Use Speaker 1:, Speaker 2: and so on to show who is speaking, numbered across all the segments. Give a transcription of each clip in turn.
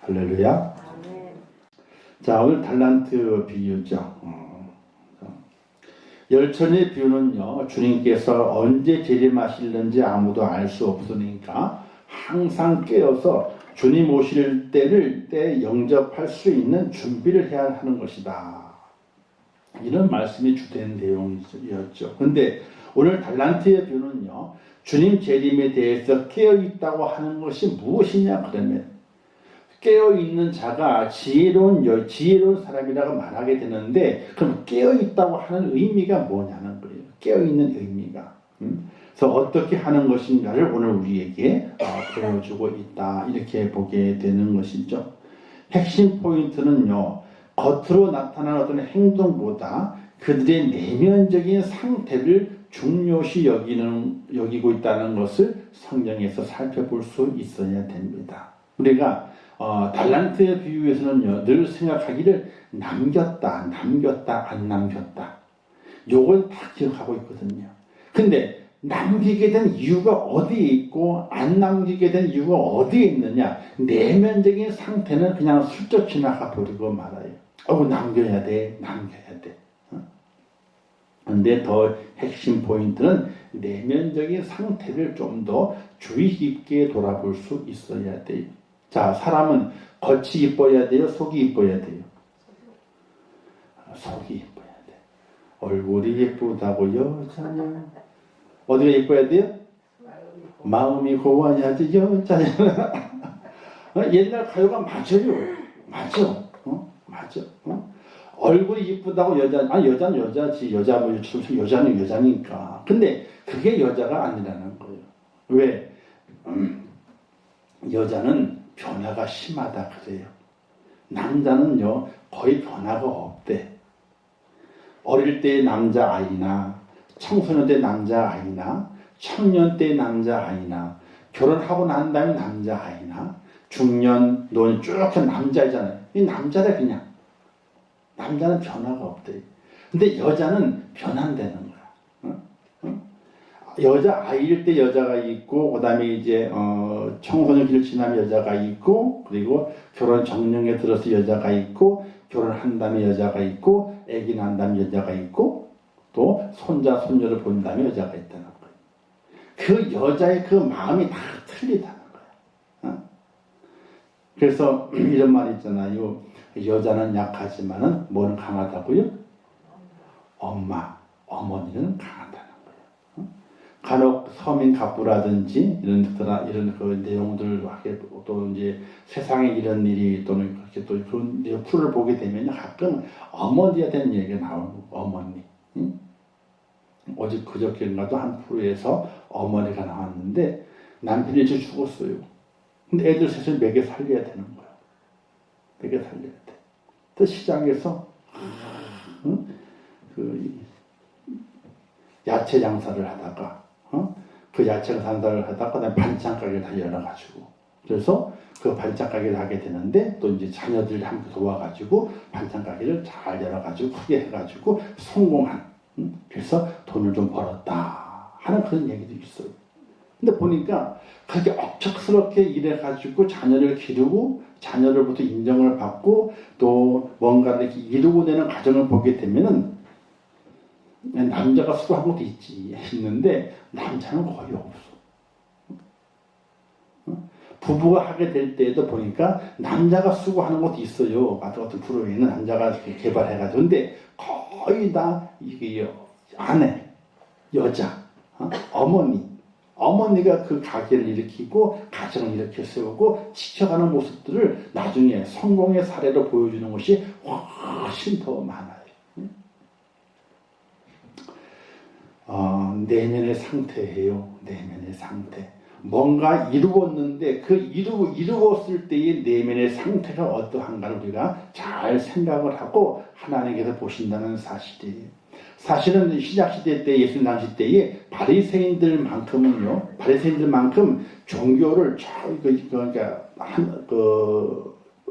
Speaker 1: 할렐루야. 자, 오늘 달란트 비유죠. 열천의 비유는요, 주님께서 언제 재림하실는지 아무도 알 수 없으니까 항상 깨어서 주님 오실 때 영접할 수 있는 준비를 해야 하는 것이다. 이런 말씀이 주된 내용이었죠. 근데 오늘 달란트의 비유는요, 주님 재림에 대해서 깨어있다고 하는 것이 무엇이냐 그러면 깨어있는 자가 지혜로운 사람이라고 말하게 되는데, 그럼 깨어있다고 하는 의미가 뭐냐는 거예요. 깨어있는 의미가. 그래서 어떻게 하는 것인가를 오늘 우리에게 보여주고 있다. 이렇게 보게 되는 것이죠. 핵심 포인트는요, 겉으로 나타나는 어떤 행동보다 그들의 내면적인 상태를 중요시 여기고 있다는 것을 성경에서 살펴볼 수 있어야 됩니다. 우리가 달란트의 비유에서는요, 늘 생각하기를 남겼다, 안 남겼다. 요걸 다 기억하고 있거든요. 근데 남기게 된 이유가 어디에 있고 안 남기게 된 이유가 어디에 있느냐? 내면적인 상태는 그냥 슬쩍 지나가 버리고 말아요. 남겨야 돼. 근데 더 핵심 포인트는 내면적인 상태를 좀 더 주의 깊게 돌아볼 수 있어야 돼요. 자, 사람은 겉이 이뻐야 돼요? 속이 이뻐야 돼요? 속이 이뻐야 돼. 얼굴이 예쁘다고 여자냐? 어디가 예뻐야 돼요? 마음이 고와야지 여자냐? 옛날 가요가 맞아요. 맞아. 얼굴이 이쁘다고 여자는 여자지. 여자는 여자니까. 근데 그게 여자가 아니라는 거예요. 왜? 여자는 변화가 심하다 그래요. 남자는요, 거의 변화가 없대. 어릴 때의 남자아이나 청소년 때 남자아이나 청년 때 남자아이나 결혼하고 난 다음에 남자아이나 중년, 노년 쭉 남자이잖아요. 이 남자다 그냥. 남자는 변화가 없대. 근데 여자는 변한다는 거야. 여자아이일 때 여자가 있고, 그 다음에 이제 청소년 기를 지나면 여자가 있고, 그리고 결혼 정령에 들어서 여자가 있고, 결혼한 다음에 여자가 있고, 아기 난 다음에 여자가 있고, 또 손자 손녀를 본 다음에 여자가 있다는 거예요. 그 여자의 그 마음이 다 틀리다는 거야. 그래서 이런 말이 있잖아요. 여자는 약하지만은 뭐는 강하다고요? 어머니는 강하다는 거예요. 간혹 서민 갑부라든지 이런 그 내용들, 또 이제 세상에 이런 일이 또는 그렇게 또 그런 풀을 보게 되면 가끔 어머니에 대한 얘기가 나오는 거예요. 어머니. 어제 그저께인가도 한 프로에서 어머니가 나왔는데 남편이 이제 죽었어요. 근데 애들 셋을 먹여 살려야 되는 거야. 먹여 살려야 돼. 또 시장에서 그 야채 장사를 하다가 그 야채 장사를 하다가 그다음에 반찬 가게를 다 열어가지고, 그래서 그 반찬 가게를 하게 되는데 또 이제 자녀들이 함께 도와가지고 반찬 가게를 잘 열어가지고 크게 해가지고 성공한, 그래서 돈을 좀 벌었다 하는 그런 얘기도 있어요. 근데 보니까 그렇게 억척스럽게 일해가지고 자녀를 기르고 자녀들부터 인정을 받고 또 뭔가를 이렇게 이루고내는 과정을 보게 되면은 남자가 수고한 것도 있는데 남자는 거의 없어. 부부가 하게 될 때에도 보니까 남자가 수고하는 것도 있어요. 같은 프로에는 남자가 개발해가지고. 근데 거의 다 이게 아내, 여자, 어머니가 그 가게를 일으키고 가정을 이렇게 세우고 지켜가는 모습들을 나중에 성공의 사례로 보여주는 것이 훨씬 더 많아요. 내면의 상태예요. 내면의 상태. 뭔가 이루었는데 그 이루었을 때의 내면의 상태가 어떠한가를 우리가 잘 생각을 하고 하나님께서 보신다는 사실이에요. 사실은 시작시대 때, 예수님 당시 때에 바리새인들만큼 종교를 그러니까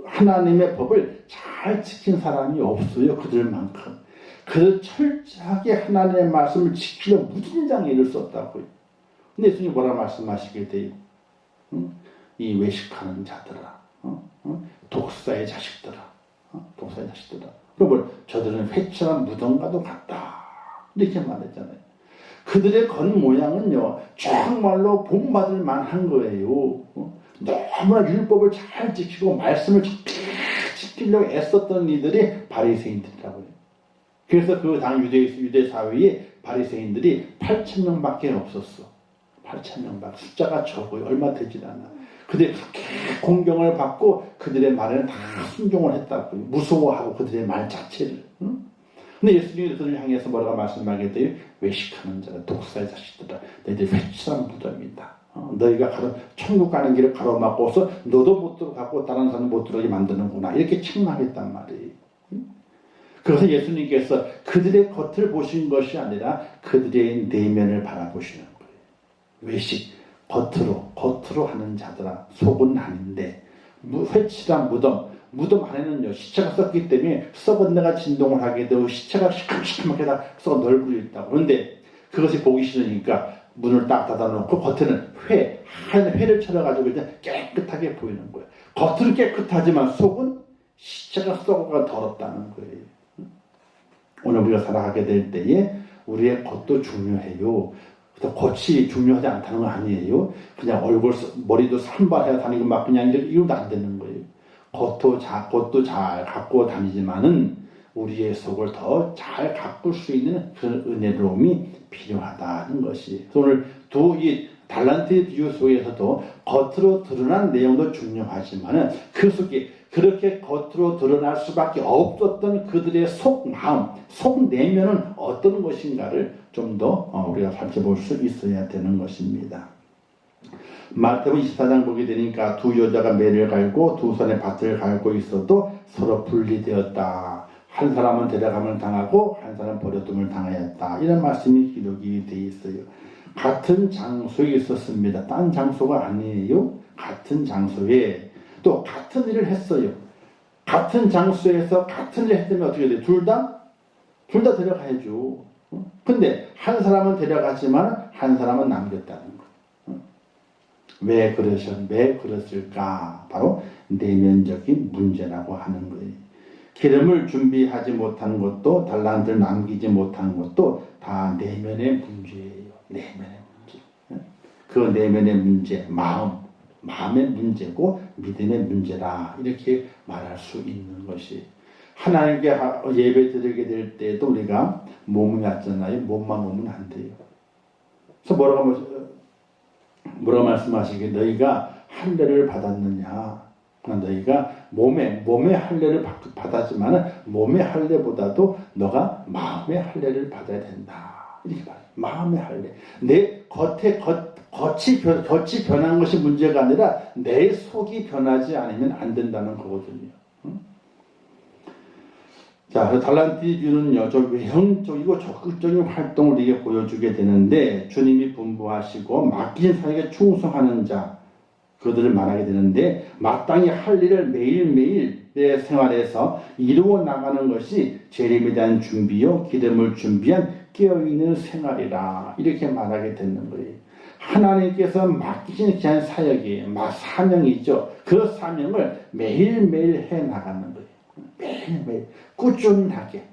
Speaker 1: 하나님의 법을 잘 지킨 사람이 없어요. 그들만큼. 그래서 철저하게 하나님의 말씀을 지키려 무진장 애를 썼다고요. 근데 예수님이 뭐라 말씀하시게 돼요? 이 외식하는 자들아, 독사의 자식들아. 독사의 자식들아. 그리고 저들은 회칠한 무덤과도 같다. 이렇게 말했잖아요. 그들의 겉모양은요, 정말로 본받을 만한 거예요. 너무나 율법을 잘 지키고 말씀을 지키려고 애썼던 이들이 바리새인들이라고요. 그래서 그 당 유대 사회에 바리새인들이 8,000명밖에 없었어. 8,000명밖에. 숫자가 적어요. 얼마 되질 않아. 그들이 그렇게 공경을 받고 그들의 말에는 다 순종을 했다고요. 무서워하고 그들의 말 자체를. 근데 예수님이 그들을 향해서 뭐라고 말씀하겠대요? 외식하는 자라, 독사의 자식들아, 너희들 회칠한 무덤이다. 너희가 천국 가는 길을 가로막고서 너도 못 들어가고 다른 사람 못 들어가게 만드는구나. 이렇게 책망했단 말이에요. 그래서 예수님께서 그들의 겉을 보신 것이 아니라 그들의 내면을 바라보시는 거예요. 외식, 겉으로 하는 자들아, 속은 아닌데, 회칠한 무덤 안에는요, 시체가 썩기 때문에 썩은 데가 진동을 하게 되고 시체가 시큼시큼하게 다 썩어 널브려 있다고. 그런데 그것이 보기 싫으니까 문을 딱 닫아놓고 겉에는 한 회를 쳐려가지고 이제 깨끗하게 보이는 거예요. 겉으로 깨끗하지만 속은 시체가 썩어가 더럽다는 거예요. 오늘 우리가 살아가게 될 때에 우리의 겉도 중요해요. 겉이 중요하지 않다는 건 아니에요. 그냥 머리도 산발해야 다니고 막 그냥 이러도 안 되는 거예요. 겉도 잘 갖고 다니지만은 우리의 속을 더 잘 가꿀 수 있는 그런 은혜로움이 필요하다는 것이. 오늘 이 달란트의 비유 속에서도 겉으로 드러난 내용도 중요하지만은 그 속에 그렇게 겉으로 드러날 수밖에 없었던 그들의 속 마음, 속 내면은 어떤 것인가를 좀 더 우리가 살펴볼 수 있어야 되는 것입니다. 마태복음 24장 보게 되니까 두 여자가 매를 갈고 두 손에 밭을 갈고 있어도 서로 분리되었다. 한 사람은 데려감을 당하고 한 사람은 버려둠을 당하였다. 이런 말씀이 기록이 되어 있어요. 같은 장소에 있었습니다. 딴 장소가 아니에요. 같은 장소에 또 같은 일을 했어요. 같은 장소에서 같은 일을 했다면 어떻게 돼요? 둘 다 데려가야죠. 근데 한 사람은 데려갔지만 한 사람은 남겼다는 거예요. 왜 그랬을까? 바로 내면적인 문제라고 하는 거예요. 기름을 준비하지 못한 것도 달란트를 남기지 못한 것도 다 내면의 문제예요. 내면의 문제. 그 내면의 문제, 마음의 문제고 믿음의 문제라 이렇게 말할 수 있는 것이. 하나님께 예배 드리게 될 때도 우리가 몸이 왔잖아요. 몸만 오면 안 돼요. 그래서 뭐라고 말씀하시기에 너희가 할례를 받았느냐? 너희가 몸의 할례를 받았지만 몸의 할례보다도 너가 마음의 할례를 받아야 된다. 이렇게 말해요. 마음의 할례. 내 겉이 변한 것이 문제가 아니라 내 속이 변하지 않으면 안 된다는 거거든요. 자, 달란트 비유는요, 좀 외형적이고 적극적인 활동을 이게 보여주게 되는데, 주님이 분부하시고 맡긴 사역에 충성하는 자, 그들을 말하게 되는데, 마땅히 할 일을 매일매일 내 생활에서 이루어 나가는 것이 재림에 대한 준비요, 기름을 준비한 깨어있는 생활이라, 이렇게 말하게 되는 거예요. 하나님께서 맡기신 귀한 사역이에요. 사명이죠. 그 사명을 매일매일 해 나가는 거예요. 매일매일 꾸준하게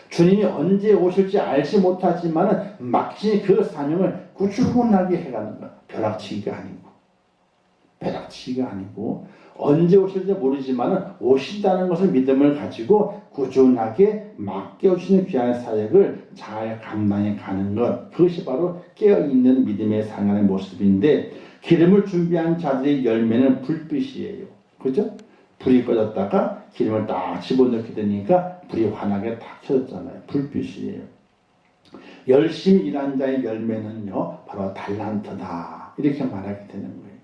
Speaker 1: 주님이 언제 오실지 알지 못하지만 맡기신 그 사명을 꾸준하게 해가는 거야. 벼락치기가 아니고 언제 오실지 모르지만 오신다는 것을 믿음을 가지고 꾸준하게 맡겨주시는 귀한 사역을 잘 감당해 가는 것, 그것이 바로 깨어있는 믿음의 상황의 모습인데, 기름을 준비한 자들의 열매는 불빛이에요. 그죠? 불이 꺼졌다가 기름을 딱 집어넣게 되니까 불이 환하게 딱 켜졌잖아요. 불빛이에요. 열심히 일한 자의 열매는요, 바로 달란트다. 이렇게 말하게 되는 거예요.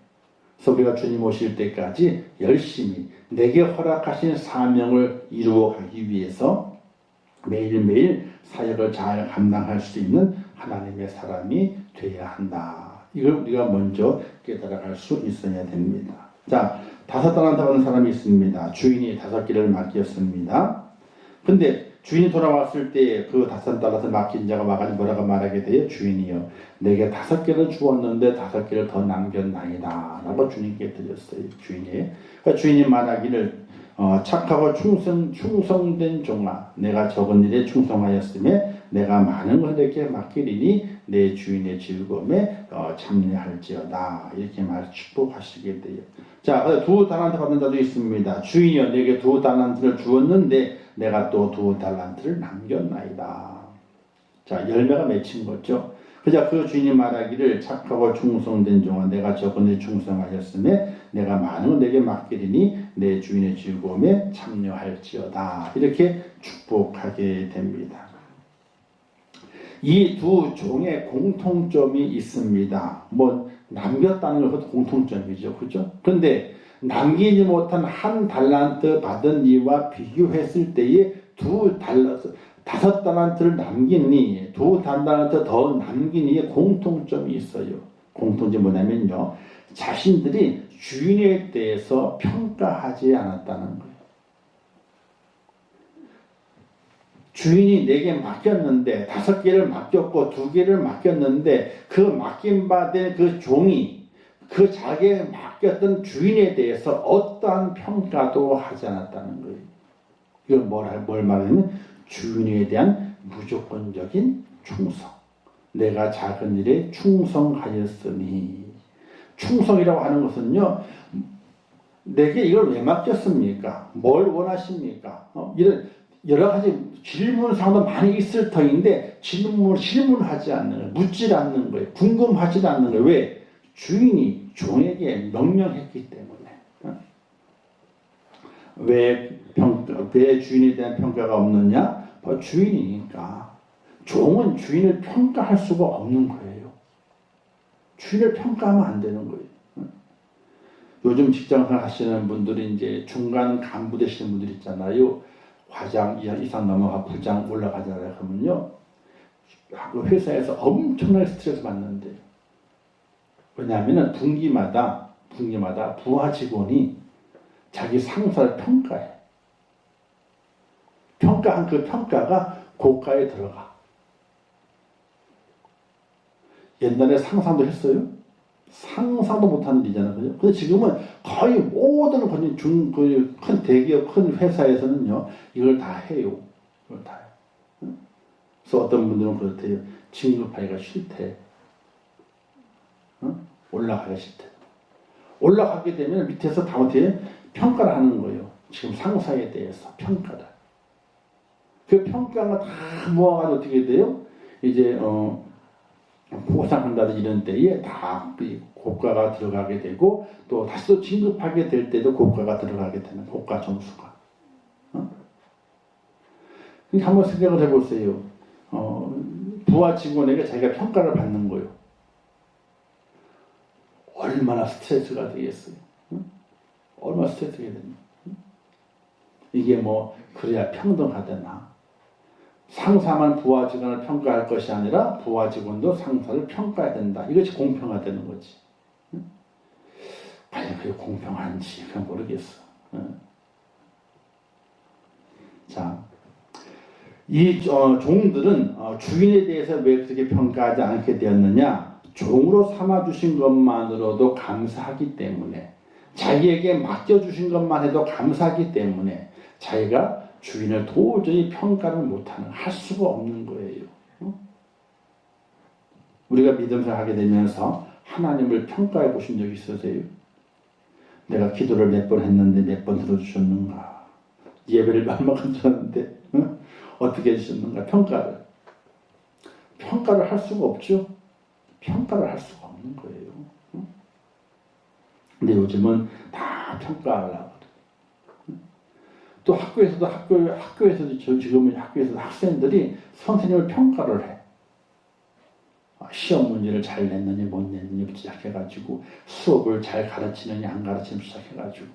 Speaker 1: 그래서 우리가 주님 오실 때까지 열심히 내게 허락하신 사명을 이루어 가기 위해서 매일매일 사역을 잘 감당할 수 있는 하나님의 사람이 되어야 한다. 이걸 우리가 먼저 깨달아갈 수 있어야 됩니다. 자, 5 달란트 받은 사람이 있습니다. 주인이 5개를 맡겼습니다. 근데 주인이 돌아왔을 때 그 5달란트 맡긴 자가 와가지고 뭐라고 말하게 돼요? 주인이요, 내게 5개를 주었는데 5개를 더 남겼나이다 라고 주님께 드렸어요. 주인이. 그러니까 주인이 말하기를 착하고 충성된 종아, 내가 적은 일에 충성하였으며 내가 많은 것에게 맡기리니 내 주인의 즐거움에 참여할지어다. 이렇게 축복하시게 돼요. 자, 2달란트 받는 자도 있습니다. 주인이여, 내게 2달란트를 주었는데 내가 또 2달란트를 남겼나이다. 자, 열매가 맺힌 거죠. 그자 그 주인이 말하기를 착하고 충성된 종아, 내가 적은 일에 충성하였으며 내가 많은 걸 내게 맡기리니 내 주인의 즐거움에 참여할지어다. 이렇게 축복하게 됩니다. 이 두 종의 공통점이 있습니다. 뭐 남겼다는 것도 공통점이죠, 그죠? 그런데 남기지 못한 1달란트 받은 이와 비교했을 때에 5달란트를 남긴 이, 2달란트 더 남긴 이에 공통점이 있어요. 공통점이 뭐냐면요, 자신들이 주인에 대해서 평가하지 않았다는 거예요. 주인이 내게 맡겼는데 5개를 맡겼고 2개를 맡겼는데 그 맡김받은 그 종이 그 자기에게 맡겼던 주인에 대해서 어떠한 평가도 하지 않았다는 거예요. 이건 뭘 말하냐면 주인에 대한 무조건적인 충성. 내가 작은 일에 충성하였으니. 충성이라고 하는 것은요, 내게 이걸 왜 맡겼습니까? 뭘 원하십니까? 이런 여러 가지 질문사항도 많이 있을 터인데 질문하지 않는 거예요. 묻지 않는 거예요. 궁금하지 않는 거예요. 왜? 주인이 종에게 명령했기 때문에. 왜 주인에 대한 평가가 없느냐? 바로 주인이니까. 종은 주인을 평가할 수가 없는 거예요. 주인을 평가하면 안 되는 거예요. 요즘 직장생활 하시는 분들이 이제 중간 간부 되시는 분들 있잖아요. 과장 이상 넘어가 부장 올라가잖아요. 그러면요, 그 회사에서 엄청나게 스트레스 받는데, 왜냐하면 분기마다 부하 직원이 자기 상사를 평가해. 평가한 그 평가가 고가에 들어가. 옛날에 상상도 했어요? 상상도 못하는 일이잖아요. 그죠? 근데 지금은 거의 모든 큰 대기업, 큰 회사에서는요, 이걸 다 해요. 이걸 다 해요. 그래서 어떤 분들은 그렇대요. 진급하기가 싫대. 올라가기가 싫대. 올라가게 되면 밑에서 다 어떻게 평가를 하는 거예요. 지금 상사에 대해서 평가를. 그 평가가 다 모아가지고 어떻게 돼요? 이제, 보상한다든지 이런 때에 다 고가가 들어가게 되고, 또 다시 또 진급하게 될 때도 고가가 들어가게 되는 고가 점수가. 한번 생각을 해보세요. 부하 직원에게 자기가 평가를 받는 거예요. 얼마나 스트레스가 되겠어요. 얼마나 스트레스가 되겠냐. 이게 뭐 그래야 평등하되나. 상사만 부하 직원을 평가할 것이 아니라 부하 직원도 상사를 평가해야 된다. 이것이 공평하다는 거지. 과연 그게 공평한지 그냥 모르겠어. 자, 이 종들은 주인에 대해서 왜 그렇게 평가하지 않게 되었느냐? 종으로 삼아주신 것만으로도 감사하기 때문에, 자기에게 맡겨주신 것만 해도 감사하기 때문에 자기가 주인을 도저히 평가를 못하는, 할 수가 없는 거예요. 우리가 믿음생활 하게 되면서 하나님을 평가해 보신 적이 있으세요? 내가 기도를 몇 번 했는데 몇 번 들어주셨는가? 예배를 얼마큼 드렸는데 어떻게 해주셨는가? 평가를 할 수가 없죠. 평가를 할 수가 없는 거예요. 근데 요즘은 다 평가하려고. 또 학교에서도 지금은 학교에서도 학생들이 선생님을 평가를 해. 시험 문제를 잘 냈느니 못 냈느니 시작해가지고, 수업을 잘 가르치느니 안 가르치느니 시작해가지고,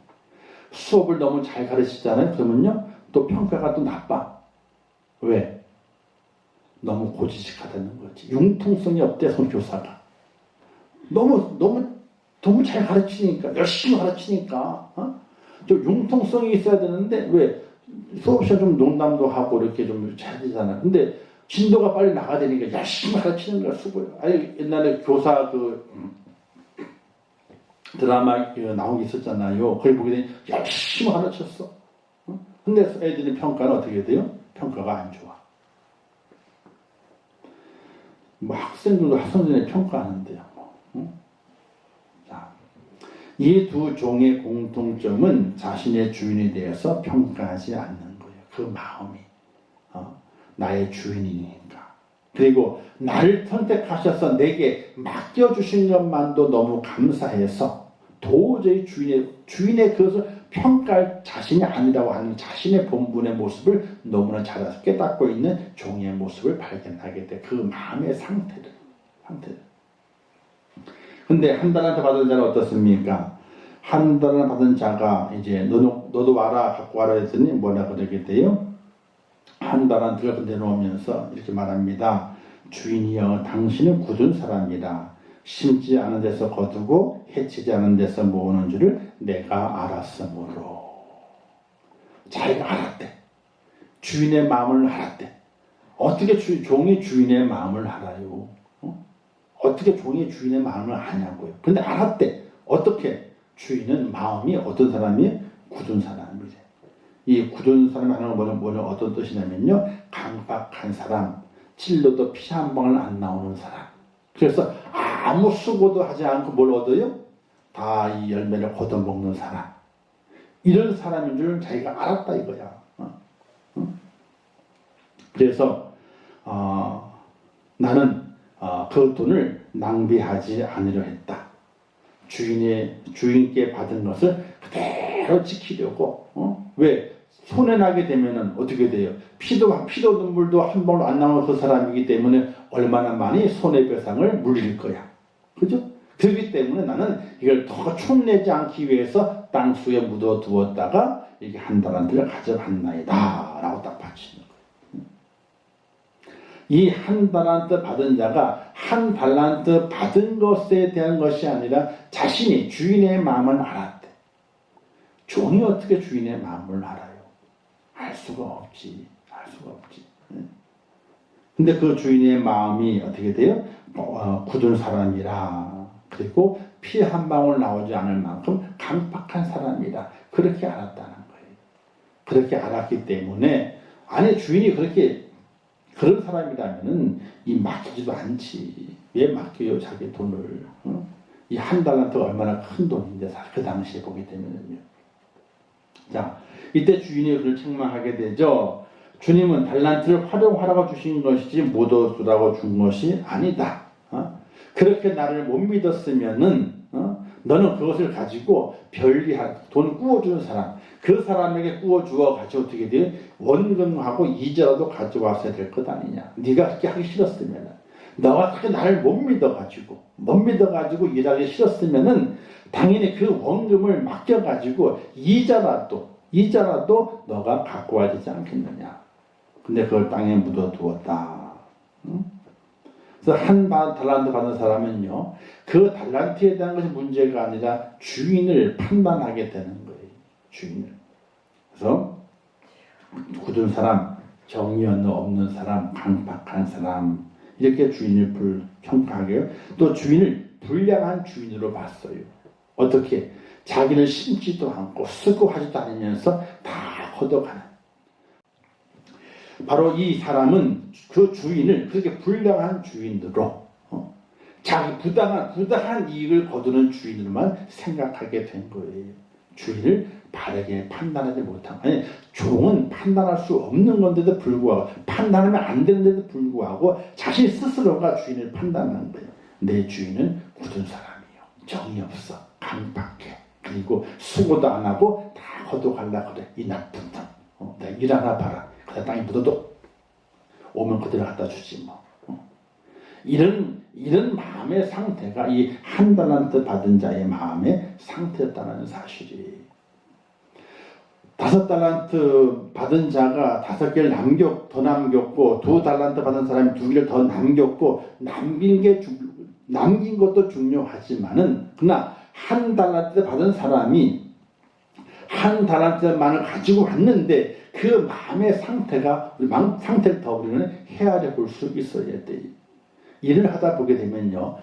Speaker 1: 수업을 너무 잘 가르치잖아요. 그러면요, 또 평가가 또 나빠. 왜? 너무 고지식하다는 거지. 융통성이 없대, 교사가. 너무 잘 가르치니까, 열심히 가르치니까, 좀 융통성이 있어야 되는데, 왜? 수업 시간 좀 농담도 하고 이렇게 좀 해야 되잖아. 근데 진도가 빨리 나가야 되니까 열심히 가르치는 거야, 수고요. 아니, 옛날에 교사 드라마 나온 게 있었잖아요. 거기 보게 되니 열심히 가르쳤어. 근데 애들의 평가는 어떻게 돼요? 평가가 안 좋아. 뭐 학생들도 학생들의 평가하는데요. 자, 이 두 종의 공통점은 자신의 주인에 대해서 평가하지 않는 거예요. 그 마음이 나의 주인이니까. 그리고 나를 선택하셔서 내게 맡겨주신 것만도 너무 감사해서 도저히 주인의 그것을 평가할 자신이 아니라고 하는 자신의 본분의 모습을 너무나 잘 깨닫고 있는 종의 모습을 발견하게 돼. 그 마음의 상태를. 근데 한 달란트 받은 자는 어떻습니까? 한 달란트 받은 자가 이제 너도 와라, 갖고 와라 했더니 뭐라 그러게 돼요? 한 달란트를 내놓으면서 이렇게 말합니다. 주인이여, 당신은 굳은 사람이라. 심지 않은 데서 거두고 해치지 않은 데서 모으는 줄을 내가 알았으므로. 자기가 알았대. 주인의 마음을 알았대. 어떻게 종이 주인의 마음을 알아요? 어떻게 종이 주인의 마음을 아냐고요. 근데 알았대. 어떻게? 주인은 마음이 어떤 사람이? 굳은 사람이래. 이 굳은 사람이 하는 건 어떤 뜻이냐면요, 강박한 사람, 찔러도 피 한 방울 안 나오는 사람. 그래서 아무 수고도 하지 않고 뭘 얻어요? 다 이 열매를 걷어먹는 사람. 이런 사람인 줄 자기가 알았다 이거야. 그래서 나는 그 돈을 낭비하지 않으려 했다. 주인께 받은 것을 그대로 지키려고. 왜? 손해나게 되면은 어떻게 돼요? 피도 눈물도 한 방울 안 나오는 그 사람이기 때문에 얼마나 많이 손해배상을 물릴 거야. 그죠? 그렇기 때문에 나는 이걸 더 촌내지 않기 위해서 땅속에 묻어두었다가 이게 한 달란트를 가져갔나이다 라고 딱 바치는 거예요. 이 한 달란트 받은 자가 한 달란트 받은 것에 대한 것이 아니라 자신이 주인의 마음을 알았대. 종이 어떻게 주인의 마음을 알아요? 알 수가 없지. 근데 그 주인의 마음이 어떻게 돼요? 굳은 사람이라. 그리고 피 한 방울 나오지 않을 만큼 강박한 사람이라. 그렇게 알았다는 거예요. 그렇게 알았기 때문에, 아니, 주인이 그런 사람이라면은 맡기지도 않지. 왜 맡겨요, 자기 돈을? 이 한 달란트가 얼마나 큰 돈인데, 그 당시에 보게 되면은요. 자, 이때 주인이 그를 책망하게 되죠. 주님은 달란트를 활용하라고 주신 것이지 묻어두라고 준 것이 아니다. 그렇게 나를 못 믿었으면은 너는 그것을 가지고 돈 구워주는 사람, 그 사람에게 구워주어 가지고 어떻게 돼? 원금하고 이자라도 가져왔어야 될 것 아니냐. 네가 그렇게 하기 싫었으면은, 너가 그렇게 나를 못 믿어가지고 일하기 싫었으면은 당연히 그 원금을 맡겨가지고 이자라도 너가 갖고 와야 되지 않겠느냐. 근데 그걸 땅에 묻어두었다. 그래서 한 달란트 받은 사람은요, 그 달란트에 대한 것이 문제가 아니라 주인을 판단하게 되는 거예요. 주인을. 그래서 굳은 사람, 정의 없는 사람, 강박한 사람, 이렇게 주인을 평가하게, 또 주인을 불량한 주인으로 봤어요. 어떻게? 자기는 심지도 않고 수고하지도 않으면서 다 걷어가는. 바로 이 사람은 그 주인을 그렇게 불량한 주인으로, 자기 부당한 이익을 거두는 주인으로만 생각하게 된 거예요. 주인을 바르게 판단하지 못한. 아니, 종은 판단할 수 없는 건데도 불구하고, 판단하면 안 되는데도 불구하고 자신 스스로가 주인을 판단하는 거예요. 내 주인은 굳은 사람이요, 정이 없어, 강박해, 그리고 수고도 안 하고 다 걷어가려고 그래. 이 나쁜 놈. 내가 일 하나 봐라. 그다 땅에 묻어도 오면 그대로 갖다 주지 뭐. 이런 마음의 상태가 이 한 달란트 받은 자의 마음의 상태였다는 사실이. 5달란트 받은 자가 5개를 더 남겼고, 2달란트 받은 사람이 2개를 더 남겼고, 남긴 것도 중요하지만은, 그러나 한 달란트 받은 사람이 한 달란트만을 가지고 왔는데 그 마음의 상태가 우리 마음 상태를 더 우리는 헤아려 볼 수 있어야 돼요. 일을 하다 보게 되면요,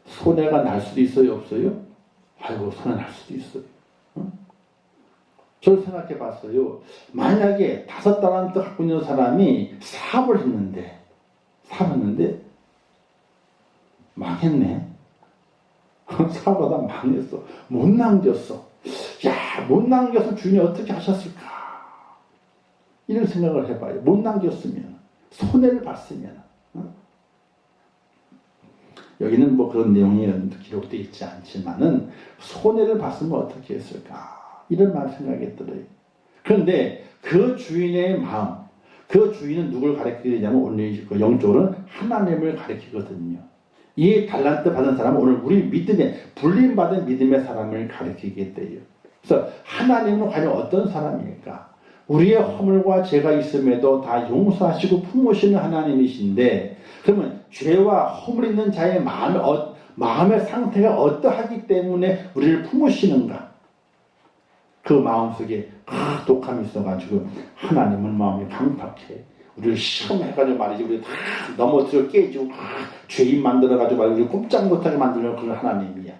Speaker 1: 손해가 날 수도 있어요, 없어요? 아이고, 손해 날 수도 있어요. 저를 생각해 봤어요. 만약에 5달란트 갖고 있는 사람이 사업을 했는데 망했네. 사업하다 망했어. 못 남겼어. 야, 못 남겨서 주인이 어떻게 하셨을까? 이런 생각을 해봐요. 못 남겼으면, 손해를 봤으면. 여기는 뭐 그런 내용이 기록되어 있지 않지만은 손해를 봤으면 어떻게 했을까? 이런 말 생각이 들어요. 그런데 그 주인의 마음, 그 주인은 누굴 가리키냐면 오늘 그 영적으로는 하나님을 가리키거든요. 이 달란트 받은 사람은 오늘 우리 믿음의 불림받은 믿음의 사람을 가리키게 돼요. 그래서 하나님은 과연 어떤 사람일까? 우리의 허물과 죄가 있음에도 다 용서하시고 품으시는 하나님이신데, 그러면 죄와 허물 있는 자의 마음의 상태가 어떠하기 때문에 우리를 품으시는가? 그 마음속에 독함이 있어가지고 하나님은 마음이 강팍해. 우리를 시험해가지고 말이지, 우리 다 넘어뜨려 깨지고 죄인 만들어가지고 말이지, 우리 꼼짝 못하게 만드는 그런 하나님이야.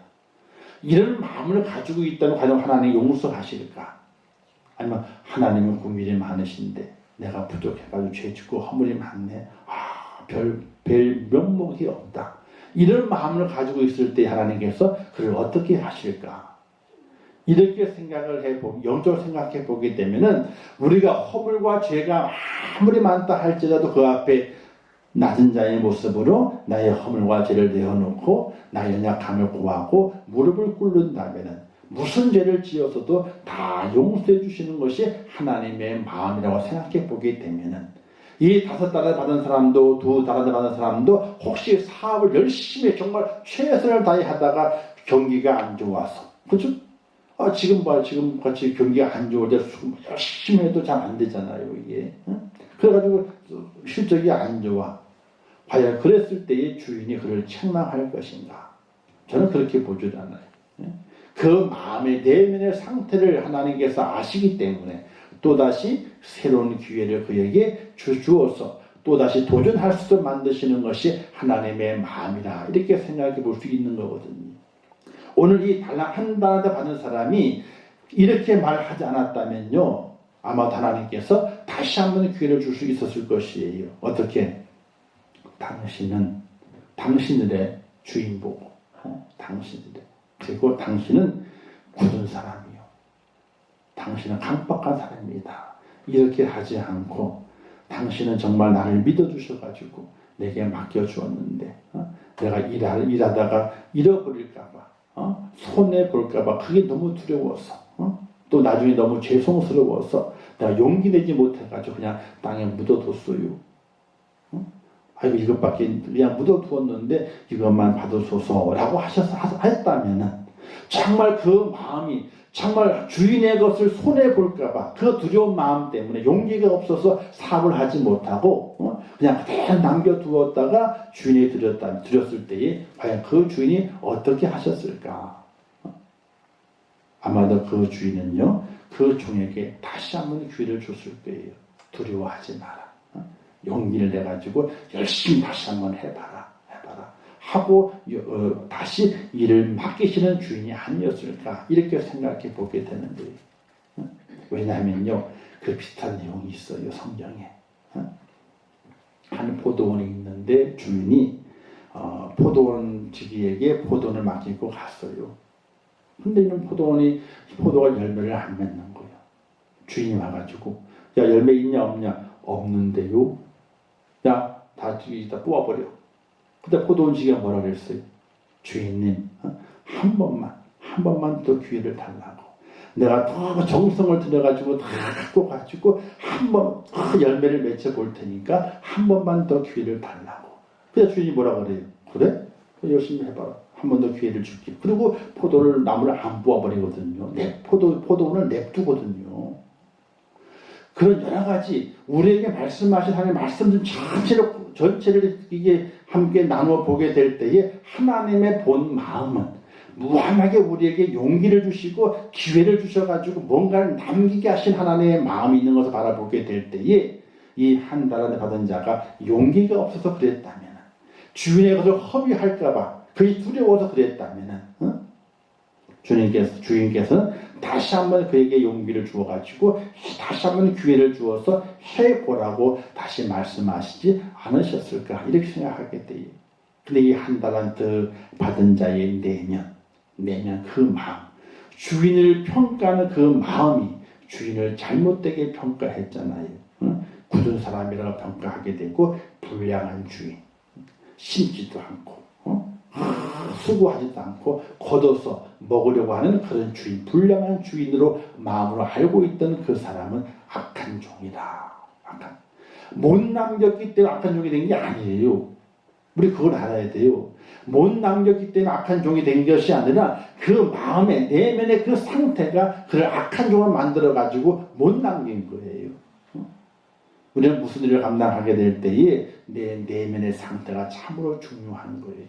Speaker 1: 이런 마음을 가지고 있다면 과연 하나님이 용서하실까? 아니면 하나님은 긍휼이 많으신데 내가 부족해가지고 죄 짓고 허물이 많네. 별 면목이 없다. 이런 마음을 가지고 있을 때 하나님께서 그를 어떻게 하실까? 이렇게 생각을 해보고 영적으로 생각해 보게 되면은 우리가 허물과 죄가 아무리 많다 할지라도 그 앞에 낮은 자의 모습으로 나의 허물과 죄를 내어놓고 나의 연약함을 고하고 무릎을 꿇는다면은 무슨 죄를 지어서도 다 용서해 주시는 것이 하나님의 마음이라고 생각해 보게 되면은 이 5달러 받은 사람도 2달러 받은 사람도 혹시 사업을 열심히 정말 최선을 다해 하다가 경기가 안 좋아서, 그죠? 지금 같이 경기가 안 좋을 때 열심히 해도 잘 안 되잖아요, 이게. 그래가지고 실적이 안 좋아. 과연 그랬을 때의 주인이 그를 책망할 것인가? 저는 그렇게 보지 않아요. 그 마음의 내면의 상태를 하나님께서 아시기 때문에 또다시 새로운 기회를 그에게 주어서 또다시 도전할 수도 만드시는 것이 하나님의 마음이라, 이렇게 생각해 볼 수 있는 거거든요. 오늘 이 한 달란트 받은 사람이 이렇게 말하지 않았다면요, 아마 하나님께서 다시 한번 기회를 줄 수 있었을 것이에요. 어떻게? 당신은 당신들의 주인 보고, 당신들의, 그리고 당신은 굳은 사람이요, 당신은 강박한 사람이다, 이렇게 하지 않고 당신은 정말 나를 믿어주셔가지고 내게 맡겨주었는데 내가 일하다가 잃어버릴까봐, 손해볼까봐 그게 너무 두려워서, 또 나중에 너무 죄송스러워서 내가 용기 내지 못해가지고 그냥 땅에 묻어뒀어요. 아이고, 이것밖에 그냥 묻어두었는데 이것만 받으소서라고 했다면은 정말 그 마음이 정말 주인의 것을 손해볼까봐 그 두려운 마음 때문에 용기가 없어서 사업을 하지 못하고 그냥 그대로 남겨두었다가 주인이 드렸을 때에 과연 그 주인이 어떻게 하셨을까? 아마도 그 주인은요, 그 종에게 다시 한번 기회를 줬을 거예요. 두려워하지 마라. 용기를 내가지고 열심히 다시 한번 해봐라 하고 다시 일을 맡기시는 주인이 아니었을까, 이렇게 생각해 보게 되는데, 왜냐하면요, 그 비슷한 내용이 있어요, 성경에. 한 포도원이 있는데 주인이 포도원 지기에게 포도원을 맡기고 갔어요. 근데 이런 포도가 열매를 안 맺는 거예요. 주인이 와가지고, 야, 열매 있냐 없냐? 없는데요. 야, 다 뽑아버려. 그때 포도원 지기가 뭐라 그랬어요? 주인님, 한 번만 더 기회를 달라고. 내가 더 정성을 들여가지고 다 갖고 가지고 한 번 열매를 맺혀 볼 테니까 한 번만 더 기회를 달라고. 그래서 주인이 뭐라 그래요? 그래? 열심히 해봐라. 한 번 더 기회를 줄게. 그리고 나무를 안 뽑아버리거든요. 포도원을 냅두거든요. 그런 여러 가지 우리에게 말씀하신 하나님의 말씀들 전체를 이게 함께 나누어 보게 될 때에 하나님의 본 마음은 무한하게 우리에게 용기를 주시고 기회를 주셔가지고 뭔가를 남기게 하신 하나님의 마음이 있는 것을 바라보게 될 때에 이 한 달란트 받은 자가 용기가 없어서 그랬다면, 주인의 것을 허비할까봐 그게 두려워서 그랬다면, 주인께서는 다시 한번 그에게 용기를 주어가지고 다시 한번 기회를 주어서 해보라고 다시 말씀하시지 않으셨을까, 이렇게 생각하게 돼요. 근데 이 한 달란트 받은 자의 내면 그 마음, 주인을 평가하는 그 마음이 주인을 잘못되게 평가했잖아요. 굳은 사람이라고 평가하게 되고, 불량한 주인, 심지도 않고 수고하지도 않고 걷어서 먹으려고 하는 그런 주인, 불량한 주인으로 마음으로 알고 있던 그 사람은 악한 종이다. 못 남겼기 때문에 악한 종이 된 게 아니에요. 우리 그걸 알아야 돼요. 못 남겼기 때문에 악한 종이 된 것이 아니라 그 마음의 내면의 그 상태가 그를 악한 종을 만들어가지고 못 남긴 거예요. 우리는 무슨 일을 감당하게 될 때에 내 내면의 상태가 참으로 중요한 거예요.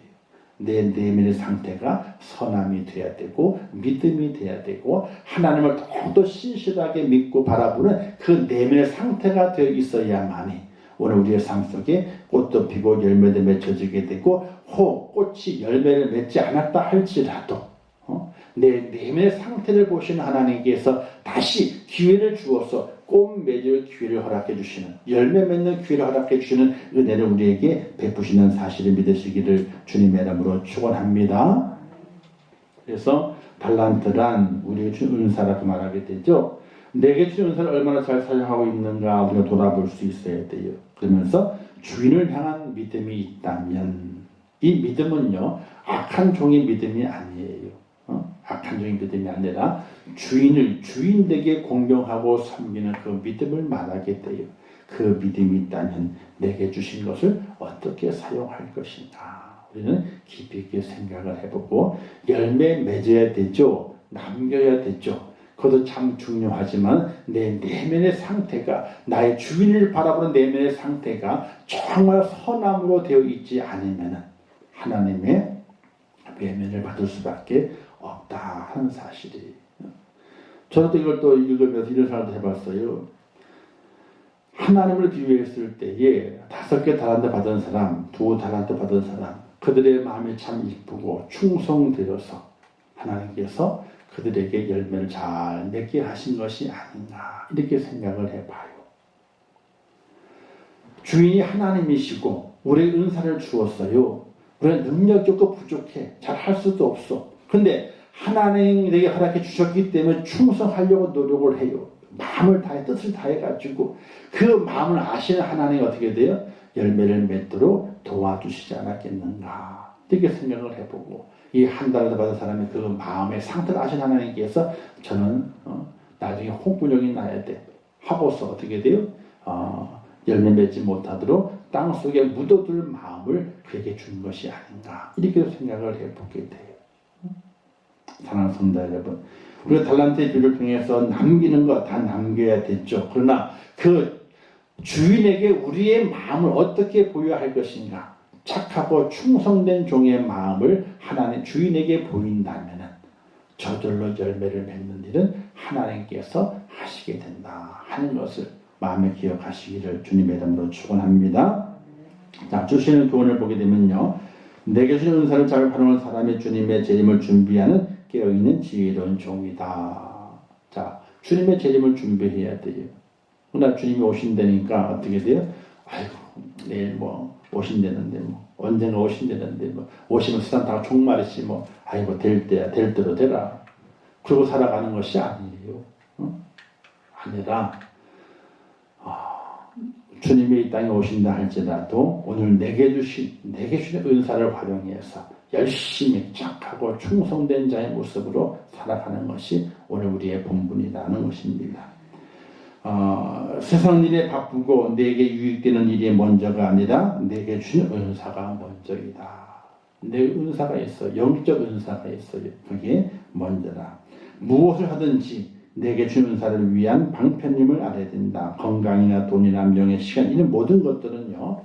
Speaker 1: 내 내면의 상태가 선함이 돼야 되고 믿음이 돼야 되고 하나님을 더욱더 신실하게 믿고 바라보는 그 내면의 상태가 되어 있어야만이 오늘 우리의 삶 속에 꽃도 피고 열매도 맺혀지게 되고, 혹 꽃이 열매를 맺지 않았다 할지라도 내 내면의 상태를 보시는 하나님께서 다시 기회를 주어서 꽃 맺을 기회를 허락해 주시는, 열매 맺는 기회를 허락해 주시는 은혜를 우리에게 베푸시는 사실을 믿으시기를 주님의 이름으로 축원합니다. 그래서 달란트란 우리에게 준 은사라고 말하게 되죠. 내게 준 은사를 얼마나 잘 사용하고 있는가 우리가 돌아볼 수 있어야 돼요. 그러면서 주인을 향한 믿음이 있다면, 이 믿음은요 악한 종의 믿음이 아니에요. 악한 종의 믿음이 아니라 주인에게 공경하고 섬기는 그 믿음을 말하게 돼요. 그 믿음이 있다면 내게 주신 것을 어떻게 사용할 것인가, 우리는 깊이 있게 생각을 해보고 열매 맺어야 되죠. 남겨야 되죠. 그것도 참 중요하지만 내 내면의 상태가, 나의 주인을 바라보는 내면의 상태가 정말 선함으로 되어 있지 않으면 하나님의 외면을 받을 수밖에 없다 하는 사실이. 저도 이걸 또 읽으면서 이런 생각도 해봤어요. 하나님을 비유했을 때에 5개 달란트 받은 사람, 2 달란트 받은 사람, 그들의 마음이 참 이쁘고 충성되어서 하나님께서 그들에게 열매를 잘 맺게 하신 것이 아닌가, 이렇게 생각을 해봐요. 주인이 하나님이시고 우리의 은사를 주었어요. 우리는 능력이 없고 부족해, 잘 할 수도 없어. 그런데 하나님이 내게 허락해 주셨기 때문에 충성하려고 노력을 해요. 마음을 다해, 뜻을 다해가지고 그 마음을 아시는 하나님이 어떻게 돼요? 열매를 맺도록 도와주시지 않았겠는가, 이렇게 생각을 해보고, 이 한 달을 받은 사람의 그 마음의 상태를 아시는 하나님께서 저는 나중에 홍군형이 나야 돼 하고서 어떻게 돼요? 열매 맺지 못하도록 땅속에 묻어둘 마음을 그에게 준 것이 아닌가, 이렇게 생각을 해보게 돼요. 사랑하는 성도 여러분, 우리가 달란트의 비유를 통해서 남기는 것 다 남겨야 됐죠. 그러나 그 주인에게 우리의 마음을 어떻게 보여할 것인가, 착하고 충성된 종의 마음을 하나님 주인에게 보인다면 저절로 열매를 맺는 일은 하나님께서 하시게 된다 하는 것을 마음에 기억하시기를 주님의 이름으로 축원합니다. 자, 주시는 교훈을 보게 되면요, 내게 주신 은사를 잘 활용한 사람이 주님의 재림을 준비하는 깨어있는 지혜로운 종이다. 자, 주님의 재림을 준비해야 돼요. 그러나 주님이 오신다니까 어떻게 돼요? 아이고, 내일 오신다는데 언젠가 오신다는데 오시면 세상 다 종말이지 아이고 될 때야 될 대로 되라. 그러고 살아가는 것이 아니에요. 아니라 주님이 이 땅에 오신다 할지라도 오늘 내게 주신 은사를 활용해서 열심히 착하고 충성된 자의 모습으로 살아가는 것이 오늘 우리의 본분이라는 것입니다. 세상 일에 바쁘고 내게 유익되는 일이 먼저가 아니라 내게 주신 은사가 먼저이다. 내 은사가 있어, 영적 은사가 있어요. 그게 먼저다. 무엇을 하든지 내게 주는 은사를 위한 방편임을 알아야 된다. 건강이나 돈이나 명예, 시간, 이런 모든 것들은요,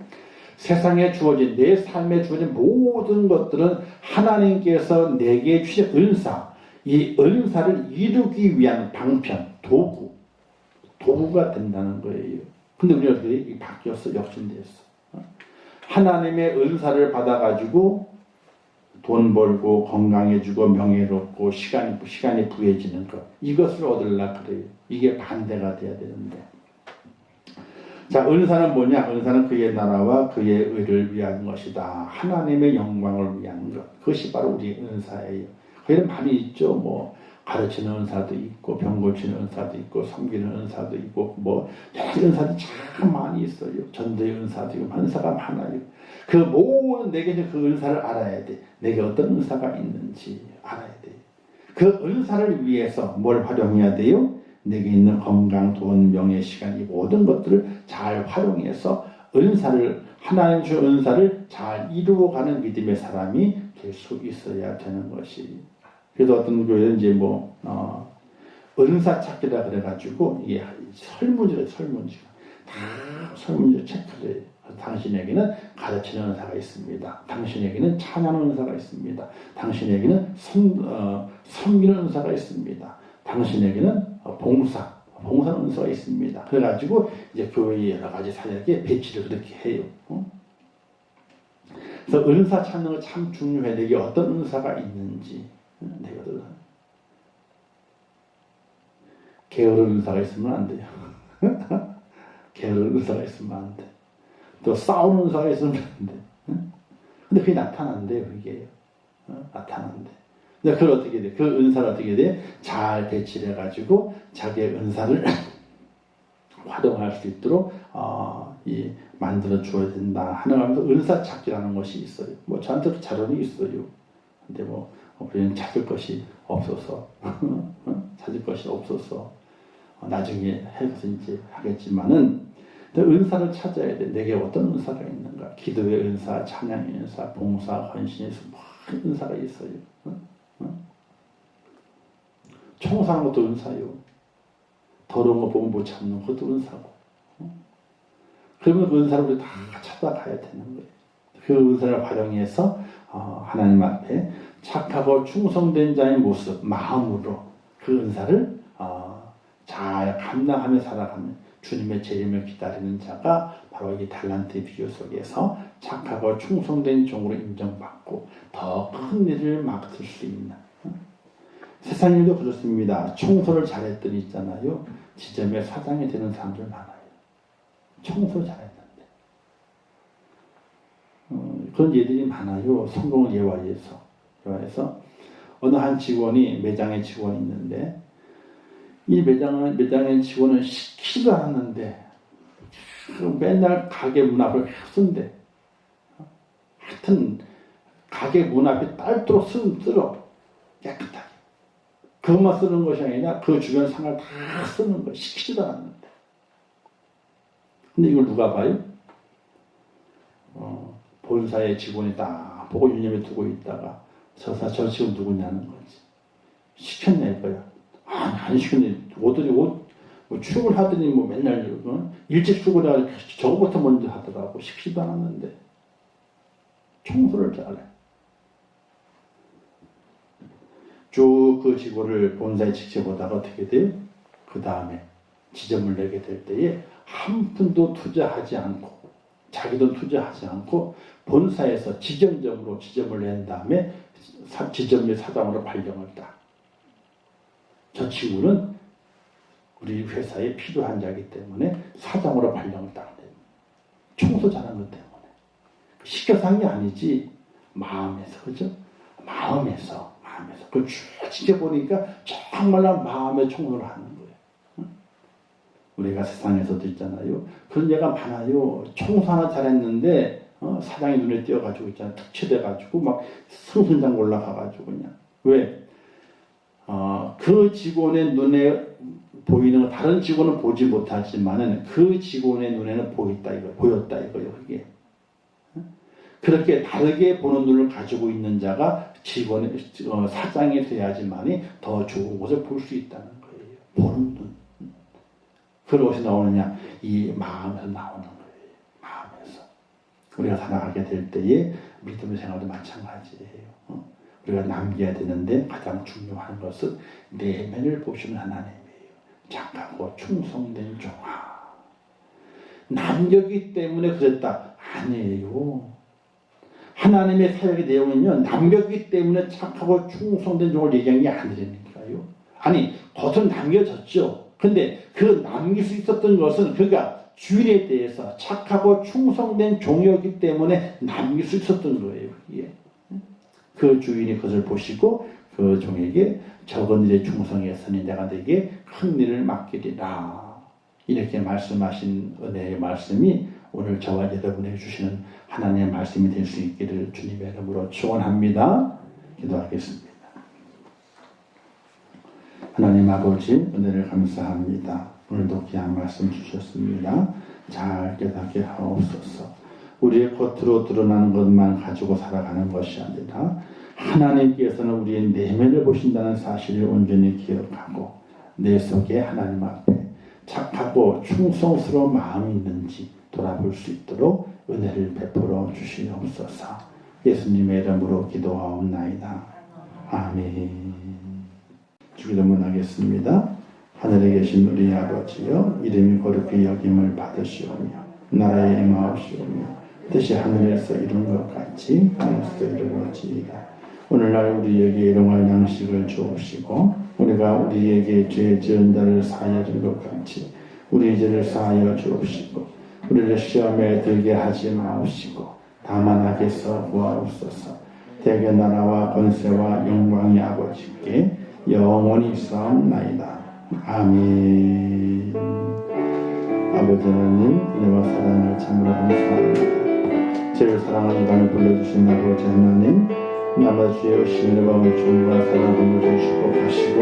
Speaker 1: 세상에 주어진 내 삶에 주어진 모든 것들은 하나님께서 내게 주신 은사, 이 은사를 이루기 위한 방편, 도구가 된다는 거예요. 근데 우리 어떻게 바뀌었어? 역전됐어. 하나님의 은사를 받아가지고 돈 벌고 건강해지고 명예롭고 시간이 부해지는 것, 이것을 얻으려 그래요. 이게 반대가 돼야 되는데, 자, 은사는 뭐냐? 은사는 그의 나라와 그의 의를 위한 것이다. 하나님의 영광을 위한 것, 그것이 바로 우리의 은사예요. 그에는 많이 있죠. 뭐 가르치는 은사도 있고, 병 고치는 은사도 있고, 섬기는 은사도 있고, 뭐 여러 은사도 참 많이 있어요. 전도의 은사도 있고, 은사가 많아요. 그 모든 내게 그 은사를 알아야 돼. 내게 어떤 은사가 있는지 알아야 돼. 그 은사를 위해서 뭘 활용해야 돼요? 내게 있는 건강, 돈, 명예, 시간, 이 모든 것들을 잘 활용해서 하나님 주 은사를 잘 이루어가는 믿음의 사람이 될 수 있어야 되는 것이. 그래서 어떤 교회는 이제 은사 찾기라 그래가지고 이게 설문지가 다 설문지 체크를 해요. 당신에게는 가르치는 은사가 있습니다. 당신에게는 찬양하는 은사가 있습니다. 당신에게는 섬기는 은사가 있습니다. 당신에게는 봉사하는 은사가 있습니다. 그래가지고 이제 교회의 여러 가지 사역에 배치를 그렇게 해요. 그래서 은사 찾는 거 참 중요해. 내게 어떤 은사가 있는지. 내가 게으른 은사가 있으면 안 돼요. 게으른 은사가 있으면 안 돼. 또 싸우는 은사가 있으면 안 돼. 근데 그게 나타난대요. 그게 나타난대. 근데 그걸 어떻게 돼? 그 은사를 어떻게 돼? 잘 배치를 해가지고 자기의 은사를 활용할 수 있도록 만들어 줘야 된다 하는 하면서 은사 찾기라는 것이 있어요. 뭐 저한테도 자료는 있어요. 근데 우리는 찾을 것이 없어서 나중에 해서 이제 하겠지만은 은사를 찾아야 돼. 내게 어떤 은사가 있는가? 기도의 은사, 찬양의 은사, 봉사, 헌신의 많은 은사가 있어요. 청소하는 것도 은사요. 더러운 거 보면 못 참는 것도 은사고. 그러면 그 은사를 우리 다 찾아가야 되는 거예요. 그 은사를 활용해서 하나님 앞에 착하고 충성된 자의 모습, 마음으로 그 은사를 잘 감당하며 살아가는 주님의 재림을 기다리는 자가 바로 이 달란트의 비유 속에서 착하고 충성된 종으로 인정받고 더 큰 일을 맡을 수 있는. 세상 일도 그렇습니다. 청소를 잘했더니 있잖아요. 지점에 사장이 되는 사람들 많아요. 청소 잘했는데. 그런 예들이 많아요. 성공을 예화해서 어느 한 직원이 매장에 직원이 있는데 이 매장의 직원은 시키지도 않았는데 맨날 가게 문 앞을 쓴대. 하여튼 가게 문 앞에 딸도록 쓸어 깨끗하게. 그것만 쓰는 것이 아니라 그 주변 상을 다 쓰는 거예요. 시키지도 않았는데. 근데 이걸 누가 봐요? 본사의 직원이 딱 보고 유념해 두고 있다가 저 직원 누구냐는 거지. 시켰냐 이거야. 안 시켰네. 출근을 하더니 맨날 일찍 출근해가지고 저거부터 먼저 하더라고. 시키지도 않았는데. 청소를 잘해. 쭉 그 직원을 본사에 직접 보다가 어떻게 돼요? 그 다음에 지점을 내게 될 때에 한 푼도 투자하지 않고 자기 돈 투자하지 않고 본사에서 지점적으로 지점을 낸 다음에 지점의 사장으로 발령을 따. 저 친구는 우리 회사에 필요한 자이기 때문에 사장으로 발령을 따는데 청소 잘하는 것 때문에 시켜서 한 게 아니지. 마음에서, 그죠? 마음에서 그걸 쭉 지켜보니까 정말로 마음의 청소를 하는 거예요. 우리가 세상에서도 있잖아요. 그런 예가 많아요. 청소 하나 잘했는데 사장이 눈에 띄어가지고 있잖아요. 특채돼가지고 막 승승장 올라가가지고 그냥. 왜? 그 직원의 눈에 보이는 거 다른 직원은 보지 못하지만은 그 직원의 눈에는 보였다 이거예요. 그게. 그렇게 다르게 보는 눈을 가지고 있는 자가 사장이 돼야지만이 더 좋은 것을 볼 수 있다는 거예요. 보는 눈. 그걸 어디서 나오느냐? 이 마음에서 나오는 거예요. 마음에서. 우리가 살아가게 될 때에 믿음의 생활도 마찬가지예요. 우리가 남겨야 되는데 가장 중요한 것은 내면을 보시는 하나님이에요. 착하고 충성된 종아. 남겼기 때문에 그랬다. 아니에요. 하나님의 사역의 내용은요, 남겼기 때문에 착하고 충성된 종을 얘기한 게 아니라니까요. 아니, 겉은 남겨졌죠. 근데 그 남길 수 있었던 것은 그가 주인에 대해서 착하고 충성된 종이었기 때문에 남길 수 있었던 거예요. 예. 그 주인이 그것을 보시고 그 종에게 적은 일에 충성했으니 내가 네게 큰 일을 맡기리라. 이렇게 말씀하신 은혜의 말씀이 오늘 저와 여러분에게 주시는 하나님의 말씀이 될 수 있기를 주님의 이름으로 축원합니다. 기도하겠습니다. 하나님 아버지 은혜를 감사합니다. 오늘도 귀한 말씀 주셨습니다. 잘 깨닫게 하옵소서. 우리의 겉으로 드러나는 것만 가지고 살아가는 것이 아니라 하나님께서는 우리의 내면을 보신다는 사실을 온전히 기억하고 내 속에 하나님 앞에 착하고 충성스러운 마음이 있는지 돌아볼 수 있도록 은혜를 베풀어 주시옵소서. 예수님의 이름으로 기도하옵나이다. 아멘. 주기도문 하겠습니다. 하늘에 계신 우리 아버지여, 이름이 거룩히 여김을 받으시오며 나라에 임하옵시오며 뜻이 하늘에서 이룬 것 같이 땅에서도 이루어지이다. 오늘날 우리에게 일용할 양식을 주옵시고 우리가 우리에게 죄 지은 자를 사하여 줄 것 같이 우리 죄를 사하여 주옵시고 우리를 시험에 들게 하지 마옵시고 다만 악에서 구하옵소서. 대개 나라와 권세와 영광이 아버지께 영원히 있사옵나이다. 아멘. 아버지 하나님, 은혜와 사랑을 참으로 감사합니다. 제일 사랑하는 인간을 불러주신 아버지 하나님, 나머지 주의 의심을 받은 주님과 사랑을 주시고 가시고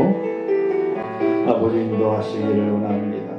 Speaker 1: 아버지 인도하시기를 원합니다.